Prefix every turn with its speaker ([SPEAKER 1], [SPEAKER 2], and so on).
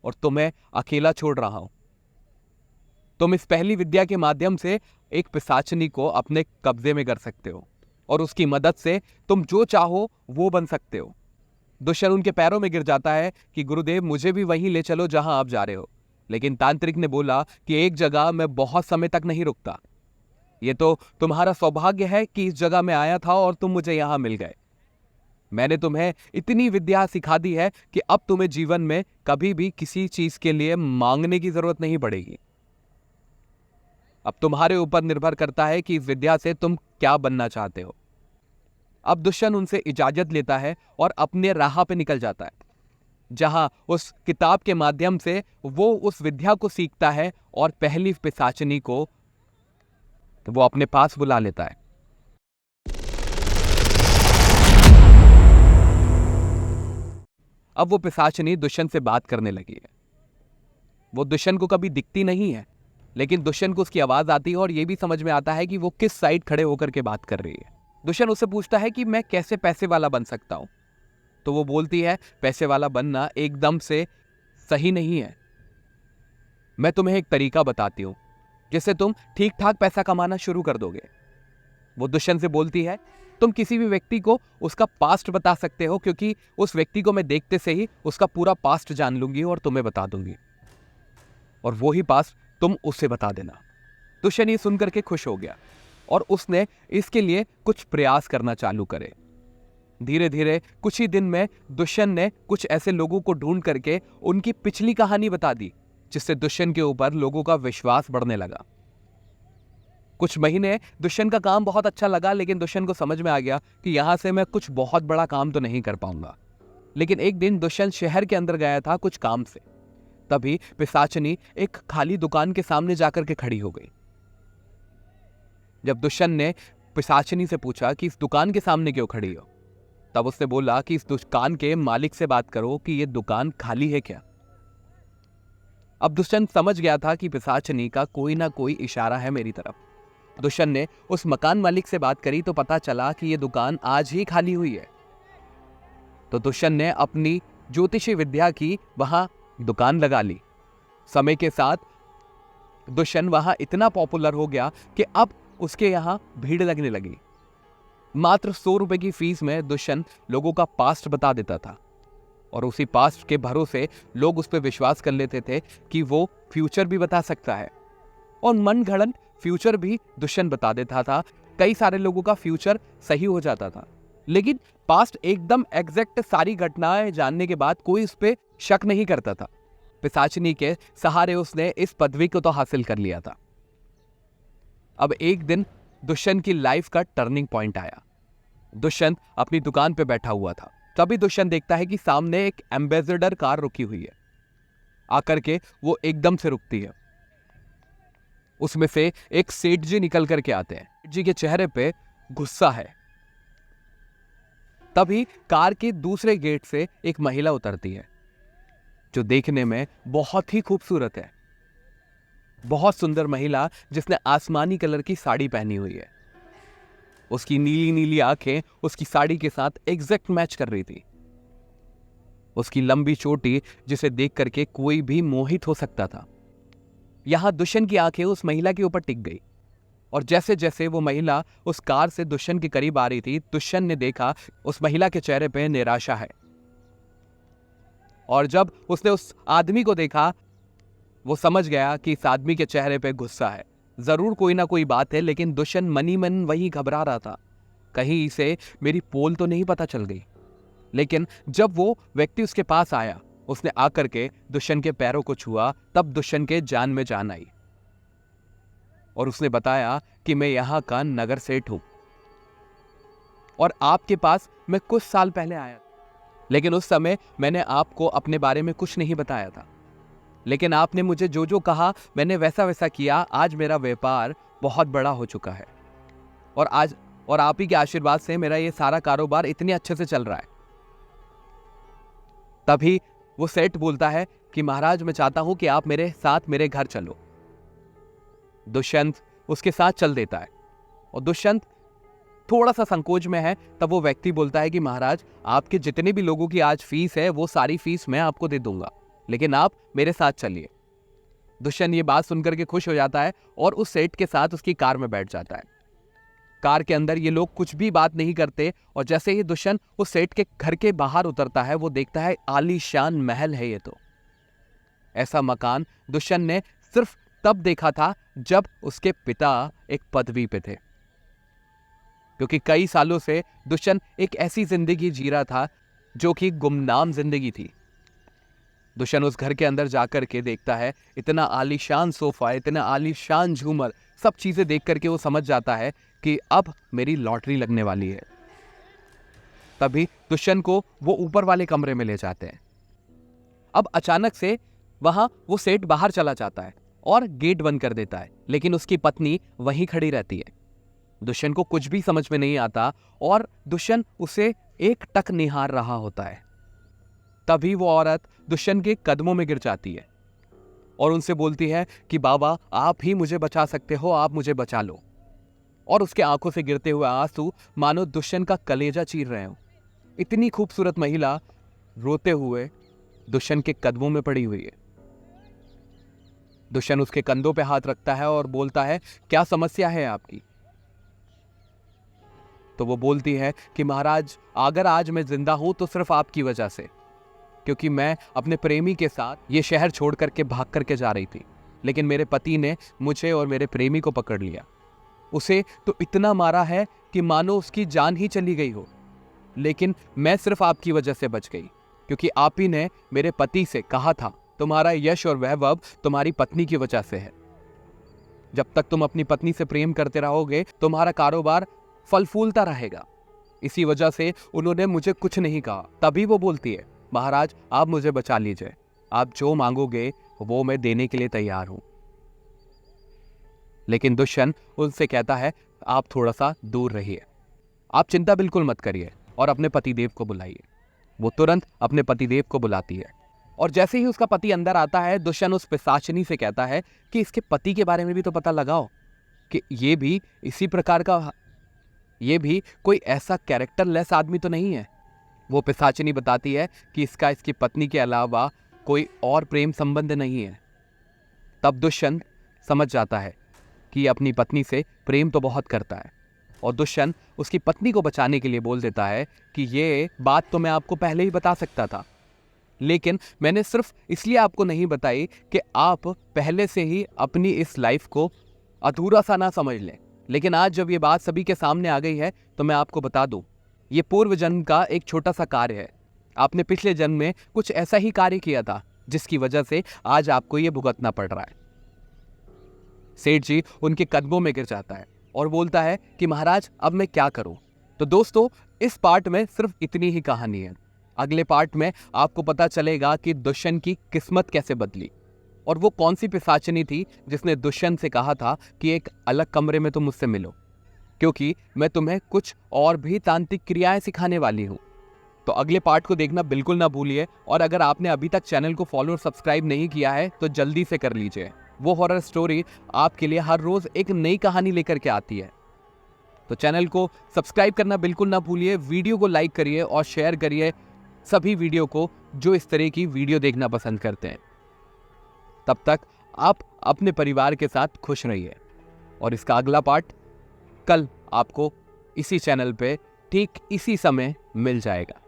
[SPEAKER 1] और तुम्हें अकेला छोड़ रहा हूं। तुम इस पहली विद्या के माध्यम से एक पिशाचिनी को अपने कब्जे में कर सकते हो और उसकी मदद से तुम जो चाहो वो बन सकते हो। दुष्यंत उनके पैरों में गिर जाता है कि गुरुदेव, मुझे भी वहीं ले चलो जहां आप जा रहे हो। लेकिन तांत्रिक ने बोला कि एक जगह मैं बहुत समय तक नहीं रुकता। ये तो तुम्हारा सौभाग्य है कि इस जगह में आया था और तुम मुझे यहां मिल गए। मैंने तुम्हें इतनी विद्या सिखा दी है कि अब तुम्हें जीवन में कभी भी किसी चीज के लिए मांगने की जरूरत नहीं पड़ेगी। अब तुम्हारे ऊपर निर्भर करता है कि इस विद्या से तुम क्या बनना चाहते हो। अब दुष्यंत उनसे इजाजत लेता है और अपने राह पे निकल जाता है, जहां उस किताब के माध्यम से वो उस विद्या को सीखता है और पहली पिशाचिनी को वो अपने पास बुला लेता है। अब वो पिशाचिनी दुष्यंत से बात करने लगी है। वो दुष्यंत को कभी दिखती नहीं है, लेकिन दुष्यंत को उसकी आवाज आती है और यह भी समझ में आता है कि वो किस साइड खड़े होकर के बात कर रही है। दुष्यंत उससे पूछता है कि मैं कैसे पैसे वाला बन सकता हूं। तो वो बोलती है, पैसे वाला बनना एकदम से सही नहीं है। मैं तुम्हें एक तरीका बताती हूं जिससे तुम ठीक ठाक पैसा कमाना शुरू कर दोगे। वो दुष्यंत से बोलती है, तुम किसी भी व्यक्ति को उसका पास्ट बता सकते हो, क्योंकि उस व्यक्ति को मैं देखते से ही उसका पूरा पास्ट जान लूंगी और तुम्हें बता दूंगी, और वो ही पास्ट तुम उससे बता देना। दुष्यंत ये सुनकर के खुश हो गया और उसने इसके लिए कुछ प्रयास करना चालू करे। धीरे धीरे कुछ ही दिन में दुष्यंत ने कुछ ऐसे लोगों को ढूंढ करके उनकी पिछली कहानी बता दी, जिससे दुष्यंत के ऊपर लोगों का विश्वास बढ़ने लगा। कुछ महीने दुष्यंत का काम बहुत अच्छा लगा, लेकिन दुष्यंत को समझ में आ गया कि यहां से मैं कुछ बहुत बड़ा काम तो नहीं कर पाऊंगा। लेकिन एक दिन दुष्यंत शहर के अंदर गया था कुछ काम से। तभी पिशाचिनी एक खाली दुकान के सामने जाकर के खड़ी हो गई। जब दुष्यंत ने पिशाचिनी से पूछा कि इस दुकान के सामने क्यों खड़ी हो, तब उसने बोला कि इस दुकान के मालिक से बात करो कि यह दुकान खाली है क्या। अब दुष्यंत समझ गया था कि पिशाचिनी का कोई ना कोई इशारा है मेरी तरफ। दुष्यंत ने उस मकान मालिक से बात करी तो पता चला कि यह दुकान आज ही खाली हुई है। तो दुष्यंत ने अपनी ज्योतिषी विद्या की वहां दुकान लगा ली। समय के साथ दुष्यंत वहां इतना पॉपुलर हो गया कि अब उसके यहां भीड़ लगने लगी। मात्र 100 रुपए की फीस में दुष्यंत लोगों का पास्ट बता देता था, और उसी पास्ट के भरोसे लोग उस पर विश्वास कर लेते थे कि वो फ्यूचर भी बता सकता है। और मनगढ़ंत फ्यूचर भी दुष्यंत बता देता था। कई सारे लोगों का फ्यूचर सही हो जाता था, लेकिन पास्ट एकदम एग्जैक्ट सारी घटनाएं जानने के बाद कोई उस पर शक नहीं करता था। पिशाचिनी के सहारे उसने इस पदवी को तो हासिल कर लिया था। अब एक दिन दुष्यंत की लाइफ का टर्निंग पॉइंट आया। दुष्यंत अपनी दुकान पे बैठा हुआ था। तभी दुष्यंत देखता है कि सामने एक एम्बेसडर कार रुकी हुई है। आकर के वो एकदम से रुकती है। उसमें से एक सेठ जी निकल करके आते हैं। सेठ जी के चेहरे पे गुस्सा है। तभी कार के दूसरे गेट से एक महिला उतरती है, जो देखने में बहुत ही खूबसूरत है। बहुत सुंदर महिला जिसने आसमानी कलर की साड़ी पहनी हुई है। उसकी नीली नीली आंखें उसकी साड़ी के साथ एग्जैक्ट मैच कर रही थी। उसकी लंबी चोटी जिसे देख करके कोई भी मोहित हो सकता था। यहां दुष्यंत की आंखें उस महिला के ऊपर टिक गई, और जैसे जैसे वो महिला उस कार से दुष्यंत के करीब आ रही थी, दुष्यंत ने देखा उस महिला के चेहरे पे निराशा है। और जब उसने उस आदमी को देखा, वो समझ गया कि इस आदमी के चेहरे पे गुस्सा है। जरूर कोई ना कोई बात है, लेकिन दुष्यंत मनी मन वही घबरा रहा था, कहीं इसे मेरी पोल तो नहीं पता चल गई। लेकिन जब वो व्यक्ति उसके पास आया, उसने आकर के दुष्यंत के पैरों को छुआ, तब दुष्यंत के जान में जान आई, और उसने बताया कि मैं यहां का नगर सेठ हूं और आपके पास मैं कुछ साल पहले आया, लेकिन उस समय मैंने आपको अपने बारे में कुछ नहीं बताया था। लेकिन आपने मुझे जो जो कहा मैंने वैसा वैसा किया। आज मेरा व्यापार बहुत बड़ा हो चुका है, और आप ही के आशीर्वाद से मेरा ये सारा कारोबार इतने अच्छे से चल रहा है। तभी वो सेठ बोलता है कि महाराज, मैं चाहता हूं कि आप मेरे साथ मेरे घर चलो। दुष्यंत उसके साथ चल देता है, और दुष्यंत थोड़ा सा संकोच में है। तब वो व्यक्ति बोलता है कि महाराज, आपके जितने भी लोगों की आज फीस है वो सारी फीस मैं आपको दे दूंगा, लेकिन आप मेरे साथ चलिए। दुष्यंत ये बात सुनकर के खुश हो जाता है और उस सेठ के साथ उसकी कार में बैठ जाता है। कार के अंदर ये लोग कुछ भी बात नहीं करते और जैसे ही दुष्यंत उस सेठ के घर के बाहर उतरता है वो देखता है आलीशान महल है ये तो। ऐसा मकान दुष्यंत ने सिर्फ तब देखा था जब उसके पिता एक पदवी पे थे, क्योंकि कई सालों से दुष्यंत एक ऐसी जिंदगी जी रहा था जो कि गुमनाम जिंदगी थी। दुष्यंत उस घर के अंदर जाकर के देखता है इतना आलीशान सोफा, इतना आलीशान झूमर, सब चीजें देख करके वो समझ जाता है कि अब मेरी लॉटरी लगने वाली है। तभी दुष्यंत को वो ऊपर वाले कमरे में ले जाते हैं। अब अचानक से वहां वो सेठ बाहर चला जाता है और गेट बंद कर देता है, लेकिन उसकी पत्नी वहीं खड़ी रहती है। दुष्यंत को कुछ भी समझ में नहीं आता और दुष्यंत उसे एक टक निहार रहा होता है। तभी वो औरत दुष्यंत के कदमों में गिर जाती है और उनसे बोलती है कि बाबा आप ही मुझे बचा सकते हो, आप मुझे बचा लो। और उसके आंखों से गिरते हुए आंसू मानो दुष्यंत का कलेजा चीर रहे हो। इतनी खूबसूरत महिला रोते हुए दुष्यंत के कदमों में पड़ी हुई है। दुष्यंत उसके कंधों पे हाथ रखता है और बोलता है क्या समस्या है आपकी? तो वो बोलती है कि महाराज अगर आज मैं जिंदा हूं तो सिर्फ आपकी वजह से, क्योंकि मैं अपने प्रेमी के साथ ये शहर छोड़ करके भाग करके जा रही थी, लेकिन मेरे पति ने मुझे और मेरे प्रेमी को पकड़ लिया। उसे तो इतना मारा है कि मानो उसकी जान ही चली गई हो, लेकिन मैं सिर्फ आपकी वजह से बच गई, क्योंकि आप ही ने मेरे पति से कहा था तुम्हारा यश और वैभव तुम्हारी पत्नी की वजह से है। जब तक तुम अपनी पत्नी से प्रेम करते रहोगे तुम्हारा कारोबार फल फूलता रहेगा। इसी वजह से उन्होंने मुझे कुछ नहीं कहा। तभी वो बोलती है महाराज आप मुझे बचा लीजिए, आप जो मांगोगे वो मैं देने के लिए तैयार हूं। लेकिन दुष्यंत उनसे कहता है आप थोड़ा सा दूर रहिए, आप चिंता बिल्कुल मत करिए और अपने पतिदेव को बुलाइए। वो तुरंत अपने पतिदेव को बुलाती है और जैसे ही उसका पति अंदर आता है दुष्यंत उस पिशाचिनी से कहता है कि इसके पति के बारे में भी तो पता लगाओ कि ये भी इसी प्रकार का, ये भी कोई ऐसा कैरेक्टरलेस आदमी तो नहीं है। वो पिशाचिनी बताती है कि इसका इसकी पत्नी के अलावा कोई और प्रेम संबंध नहीं है। तब दुष्यंत समझ जाता है कि अपनी पत्नी से प्रेम तो बहुत करता है और दुष्यंत उसकी पत्नी को बचाने के लिए बोल देता है कि ये बात तो मैं आपको पहले ही बता सकता था, लेकिन मैंने सिर्फ इसलिए आपको नहीं बताई कि आप पहले से ही अपनी इस लाइफ को अधूरा सा ना समझ लें। लेकिन आज जब ये बात सभी के सामने आ गई है तो मैं आपको बता दूं, ये पूर्व जन्म का एक छोटा सा कार्य है। आपने पिछले जन्म में कुछ ऐसा ही कार्य किया था जिसकी वजह से आज आपको ये भुगतना पड़ रहा है। सेठ जी उनके कदमों में गिर जाता है और बोलता है कि महाराज अब मैं क्या करूं। तो दोस्तों इस पार्ट में सिर्फ इतनी ही कहानी है। अगले पार्ट में आपको पता चलेगा कि दुष्यंत की किस्मत कैसे बदली और वो कौन सी पिशाचिनी थी जिसने दुष्यंत से कहा था कि एक अलग कमरे में तुम मुझसे मिलो, क्योंकि मैं तुम्हें कुछ और भी तांत्रिक क्रियाएं सिखाने वाली हूं। तो अगले पार्ट को देखना बिल्कुल ना भूलिए और अगर आपने अभी तक चैनल को फॉलो और सब्सक्राइब नहीं किया है तो जल्दी से कर लीजिए। वो हॉरर स्टोरी आपके लिए हर रोज एक नई कहानी लेकर के आती है। तो चैनल को सब्सक्राइब करना बिल्कुल ना भूलिए, वीडियो को लाइक करिए और शेयर करिए सभी वीडियो को जो इस तरह की वीडियो देखना पसंद करते हैं। तब तक आप अपने परिवार के साथ खुश रहिए और इसका अगला पार्ट कल आपको इसी चैनल पे ठीक इसी समय मिल जाएगा।